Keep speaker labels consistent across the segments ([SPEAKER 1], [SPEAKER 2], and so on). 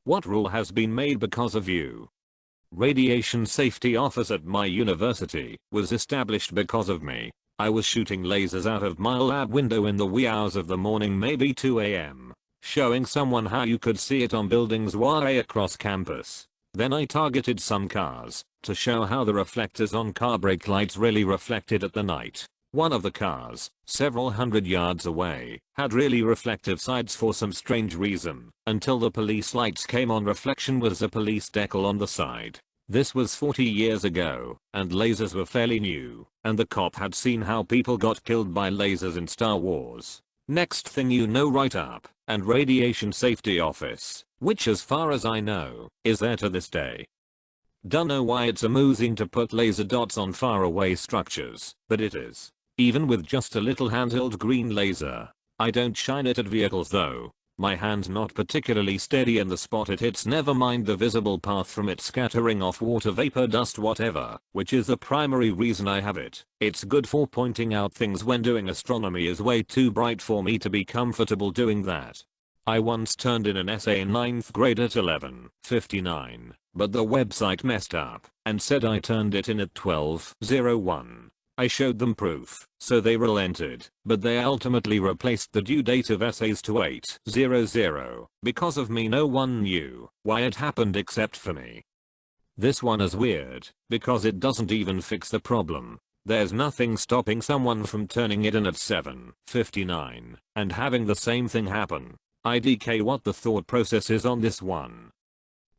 [SPEAKER 1] What rule has been made because of you? Radiation safety office at my university was established because of me. I was shooting lasers out of my lab window in the wee hours of the morning, maybe 2 AM, showing someone how you could see it on buildings way across campus. Then I targeted some cars to show how the reflectors on car brake lights really reflected at the night. One of the cars, several hundred yards away, had really reflective sides for some strange reason, until the police lights came on. Reflection was a police decal on the side. This was 40 years ago, and lasers were fairly new, and the cop had seen how people got killed by lasers in Star Wars. Next thing you know, right up, and radiation safety office, which as far as I know, is there to this day. Dunno why it's amusing to put laser dots on faraway structures, but it is. Even with just a little handheld green laser. I don't shine it at vehicles though. My hand's not particularly steady in the spot it hits, never mind the visible path from it scattering off water, vapor, dust, whatever, which is the primary reason I have it. It's good for pointing out things when doing astronomy is way too bright for me to be comfortable doing that. I once turned in an essay in 9th grade at 11:59, but the website messed up and said I turned it in at 12:01. I showed them proof, so they relented, but they ultimately replaced the due date of essays to 8:00. Because of me no one knew why it happened except for me. This one is weird, because it doesn't even fix the problem. There's nothing stopping someone from turning it in at 7:59 and having the same thing happen. IDK what the thought process is on this one.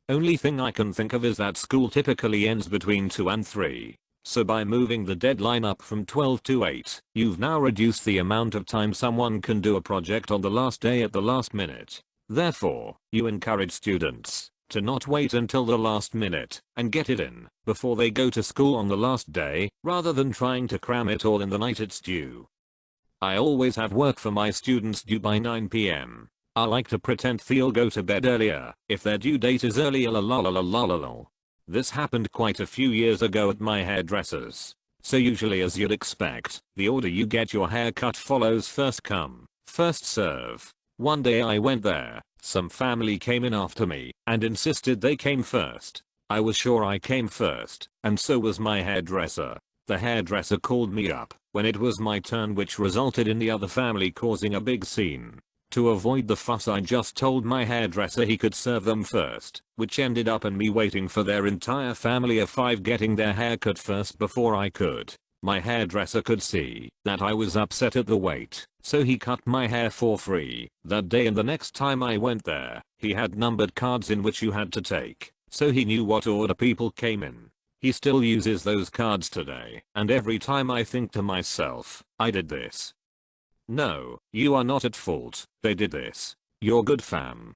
[SPEAKER 1] Only thing I can think of is that school typically ends between 2 and 3. So by moving the deadline up from 12 to 8, you've now reduced the amount of time someone can do a project on the last day at the last minute. Therefore, you encourage students to not wait until the last minute and get it in before they go to school on the last day, rather than trying to cram it all in the night it's due. I always have work for my students due by 9 PM. I like to pretend they'll go to bed earlier if their due date is earlier. Lol. This happened quite a few years ago at my hairdresser's. So usually, as you'd expect, the order you get your hair cut follows first come, first serve. One day I went there, some family came in after me and insisted they came first. I was sure I came first, and so was my hairdresser. The hairdresser called me up when it was my turn, which resulted in the other family causing a big scene. To avoid the fuss, I just told my hairdresser he could serve them first, which ended up in me waiting for their entire family of 5 getting their hair cut first before I could. My hairdresser could see that I was upset at the wait, so he cut my hair for free that day, and the next time I went there, he had numbered cards in which you had to take, so he knew what order people came in. He still uses those cards today, and every time I think to myself, I did this. No, you are not at fault, they did this. You're good fam.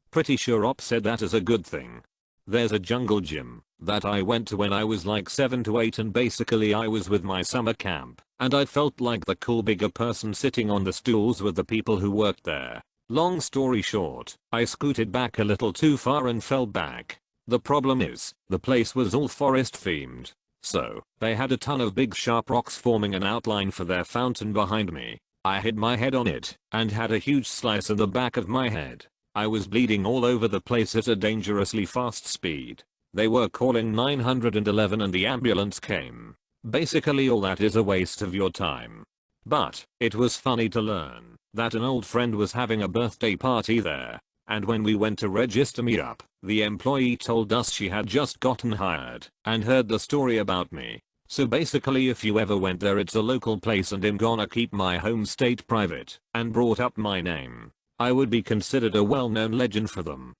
[SPEAKER 1] Pretty sure Op said that is a good thing. There's a jungle gym that I went to when I was like 7 to 8, and basically I was with my summer camp, and I felt like the cool bigger person sitting on the stools with the people who worked there. Long story short, I scooted back a little too far and fell back. The problem is, the place was all forest themed. So, they had a ton of big sharp rocks forming an outline for their fountain behind me. I hit my head on it and had a huge slice in the back of my head. I was bleeding all over the place at a dangerously fast speed. They were calling 911 and the ambulance came. Basically all that is a waste of your time. But, it was funny to learn that an old friend was having a birthday party there. And when we went to register me up, the employee told us she had just gotten hired and heard the story about me. So basically if you ever went there, it's a local place and I'm gonna keep my home state private, and brought up my name, I would be considered a well-known legend for them.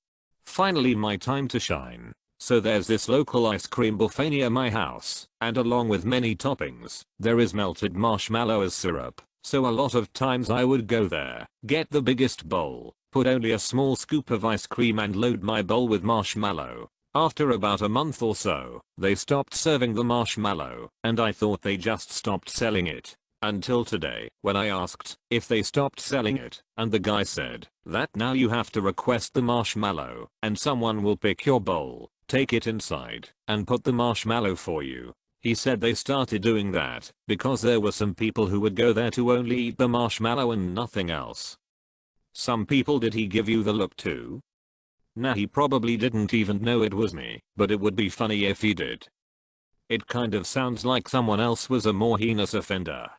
[SPEAKER 1] Finally my time to shine. So there's this local ice cream buffet near my house, and along with many toppings, there is melted marshmallow as syrup. So a lot of times I would go there, get the biggest bowl, put only a small scoop of ice cream and load my bowl with marshmallow. After about a month or so, they stopped serving the marshmallow, and I thought they just stopped selling it. Until today, when I asked if they stopped selling it, and the guy said that now you have to request the marshmallow, and someone will pick your bowl, take it inside, and put the marshmallow for you. He said they started doing that because there were some people who would go there to only eat the marshmallow and nothing else. Some people, did he give you the look too? Nah, he probably didn't even know it was me, but it would be funny if he did. It kind of sounds like someone else was a more heinous offender.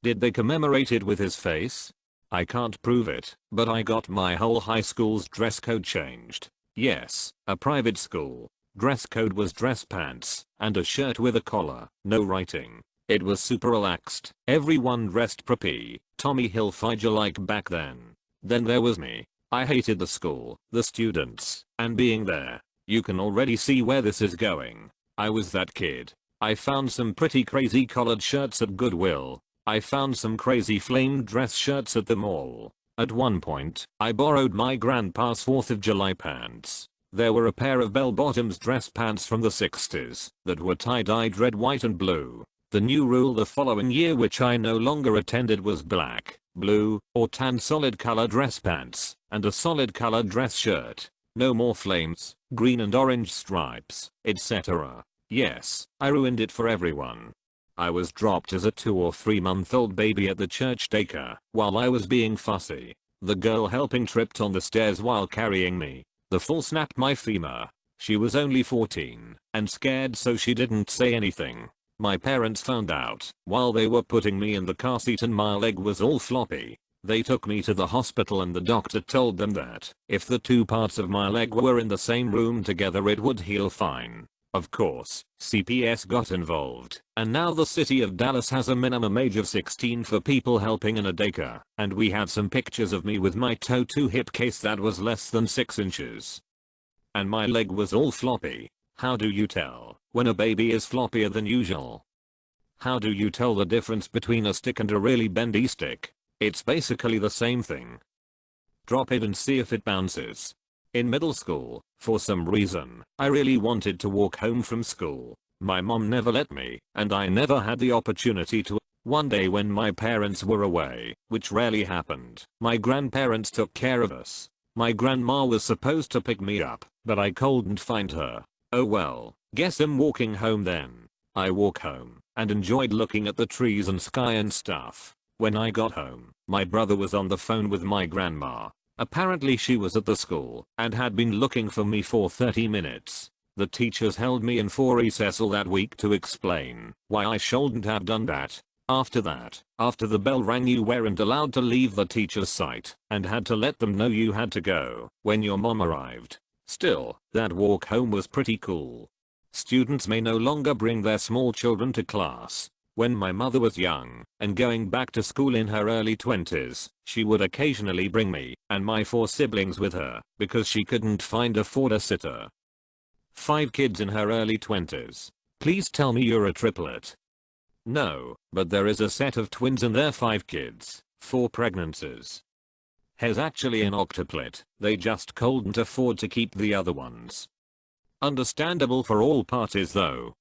[SPEAKER 1] Did they commemorate it with his face? I can't prove it, but I got my whole high school's dress code changed. Yes, a private school. Dress code was dress pants and a shirt with a collar, no writing. It was super relaxed. Everyone dressed preppy, Tommy Hilfiger like back then. Then there was me. I hated the school, the students, and being there. You can already see where this is going. I was that kid. I found some pretty crazy collared shirts at Goodwill. I found some crazy flamed dress shirts at the mall. At one point, I borrowed my grandpa's 4th of July pants. There were a pair of bell-bottoms dress pants from the 60s that were tie-dyed red, white and blue. The new rule the following year, which I no longer attended, was black, blue, or tan solid color dress pants and a solid color dress shirt. No more flames, green and orange stripes, etc. Yes, I ruined it for everyone. I was dropped as a 2 or 3 month old baby at the church daycare while I was being fussy. The girl helping tripped on the stairs while carrying me. The fall snapped my femur. She was only 14 and scared, so she didn't say anything. My parents found out while they were putting me in the car seat and my leg was all floppy. They took me to the hospital and the doctor told them that if the 2 parts of my leg were in the same room together it would heal fine. Of course, CPS got involved, and now the city of Dallas has a minimum age of 16 for people helping in a daycare, and we had some pictures of me with my toe to hip case that was less than 6 inches. And my leg was all floppy. How do you tell when a baby is floppier than usual? How do you tell the difference between a stick and a really bendy stick? It's basically the same thing. Drop it and see if it bounces. In middle school, for some reason, I really wanted to walk home from school. My mom never let me, and I never had the opportunity to. One day when my parents were away, which rarely happened, my grandparents took care of us. My grandma was supposed to pick me up, but I couldn't find her. Oh well, guess I'm walking home then. I walk home, and enjoyed looking at the trees and sky and stuff. When I got home, my brother was on the phone with my grandma. Apparently she was at the school and had been looking for me for 30 minutes. The teachers held me in for recess all that week to explain why I shouldn't have done that. After that, after the bell rang, you weren't allowed to leave the teacher's site and had to let them know you had to go when your mom arrived. Still, that walk home was pretty cool. Students may no longer bring their small children to class. When my mother was young and going back to school in her early 20s, she would occasionally bring me and my 4 siblings with her because she couldn't afford a sitter. 5 kids in her early 20s. Please tell me you're a triplet. No, but there is a set of twins and they're 5 kids, 4 pregnancies. Has actually an octuplet, they just couldn't afford to keep the other ones. Understandable for all parties though.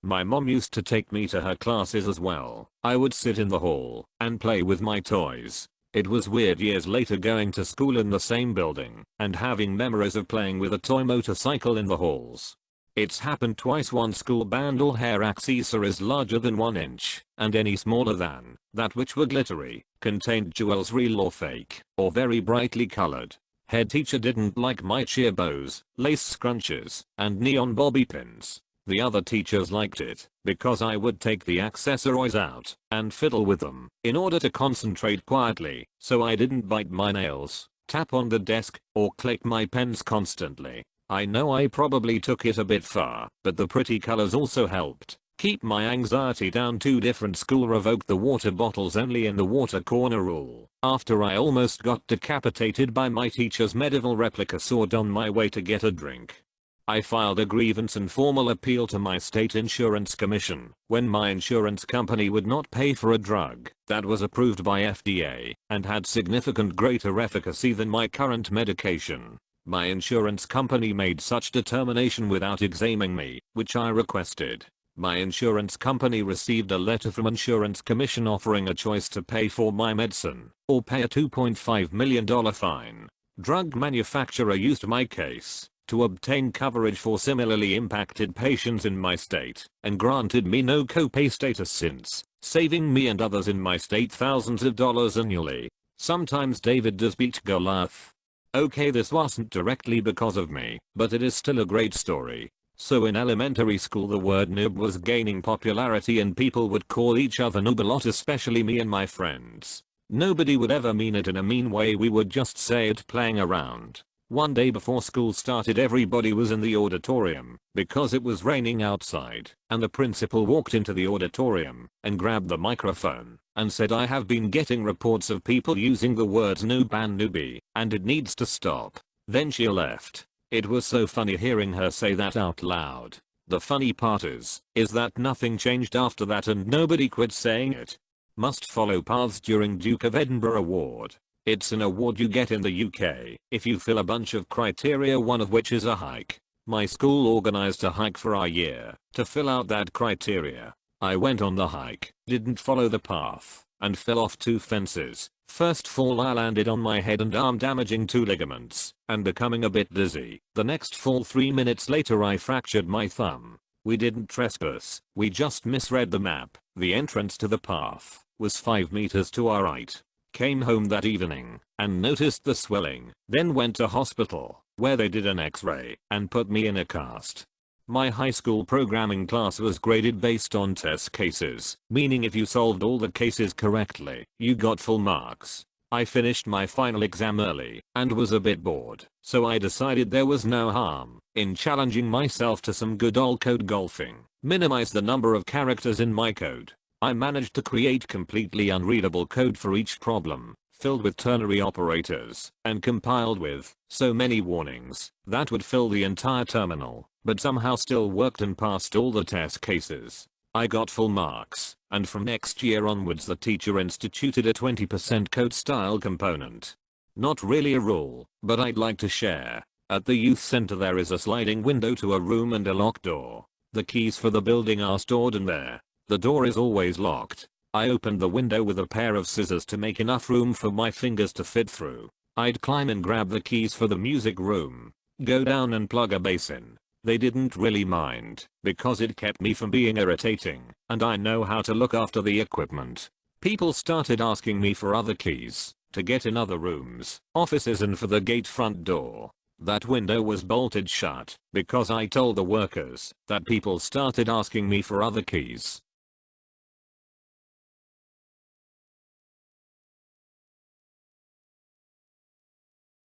[SPEAKER 1] My mom used to take me to her classes as well. I would sit in the hall and play with my toys. It was weird years later going to school in the same building and having memories of playing with a toy motorcycle in the halls. It's happened twice. One school banned all hair accessories larger than 1 inch, and any smaller than that which were glittery, contained jewels real or fake, or very brightly colored. Head teacher didn't like my cheer bows, lace scrunches, and neon bobby pins. The other teachers liked it because I would take the accessories out and fiddle with them in order to concentrate quietly, so I didn't bite my nails, tap on the desk, or click my pens constantly. I know I probably took it a bit far, but the pretty colors also helped keep my anxiety down. 2 different schools revoked the water bottles only in the water corner rule after I almost got decapitated by my teacher's medieval replica sword on my way to get a drink. I filed a grievance and formal appeal to my state insurance commission when my insurance company would not pay for a drug that was approved by FDA and had significant greater efficacy than my current medication. My insurance company made such determination without examining me, which I requested. My insurance company received a letter from insurance commission offering a choice to pay for my medicine or pay a $2.5 million fine. Drug manufacturer used my case to obtain coverage for similarly impacted patients in my state and granted me no copay status since, saving me and others in my state thousands of dollars annually. Sometimes David does beat Goliath. Okay, this wasn't directly because of me, but it is still a great story. So in elementary school the word noob was gaining popularity and people would call each other noob a lot, especially me and my friends. Nobody would ever mean it in a mean way, we would just say it playing around. One day before school started everybody was in the auditorium because it was raining outside, and the principal walked into the auditorium and grabbed the microphone and said, "I have been getting reports of people using the words noob and newbie, and it needs to stop." Then she left. It was so funny hearing her say that out loud. The funny part is that nothing changed after that and nobody quit saying it. Must follow paths during Duke of Edinburgh Award. It's an award you get in the UK if you fill a bunch of criteria, one of which is a hike. My school organized a hike for our year to fill out that criteria. I went on the hike, didn't follow the path, and fell off 2 fences. First fall I landed on my head and arm, damaging 2 ligaments and becoming a bit dizzy. The next fall 3 minutes later I fractured my thumb. We didn't trespass, we just misread the map. The entrance to the path was 5 meters to our right. Came home that evening and noticed the swelling, then went to hospital where they did an x-ray and put me in a cast. My high school programming class was graded based on test cases, meaning if you solved all the cases correctly, you got full marks. I finished my final exam early and was a bit bored, so I decided there was no harm in challenging myself to some good old code golfing. Minimize the number of characters in my code. I managed to create completely unreadable code for each problem, filled with ternary operators, and compiled with so many warnings that would fill the entire terminal, but somehow still worked and passed all the test cases. I got full marks, and from next year onwards the teacher instituted a 20% code style component. Not really a rule, but I'd like to share. At the youth center there is a sliding window to a room and a locked door. The keys for the building are stored in there. The door is always locked. I opened the window with a pair of scissors to make enough room for my fingers to fit through. I'd climb and grab the keys for the music room, go down and plug a bass in. They didn't really mind because it kept me from being irritating, and I know how to look after the equipment. People started asking me for other keys to get in other rooms, offices, and for the gate front door. That window was bolted shut because I told the workers that people started asking me for other keys.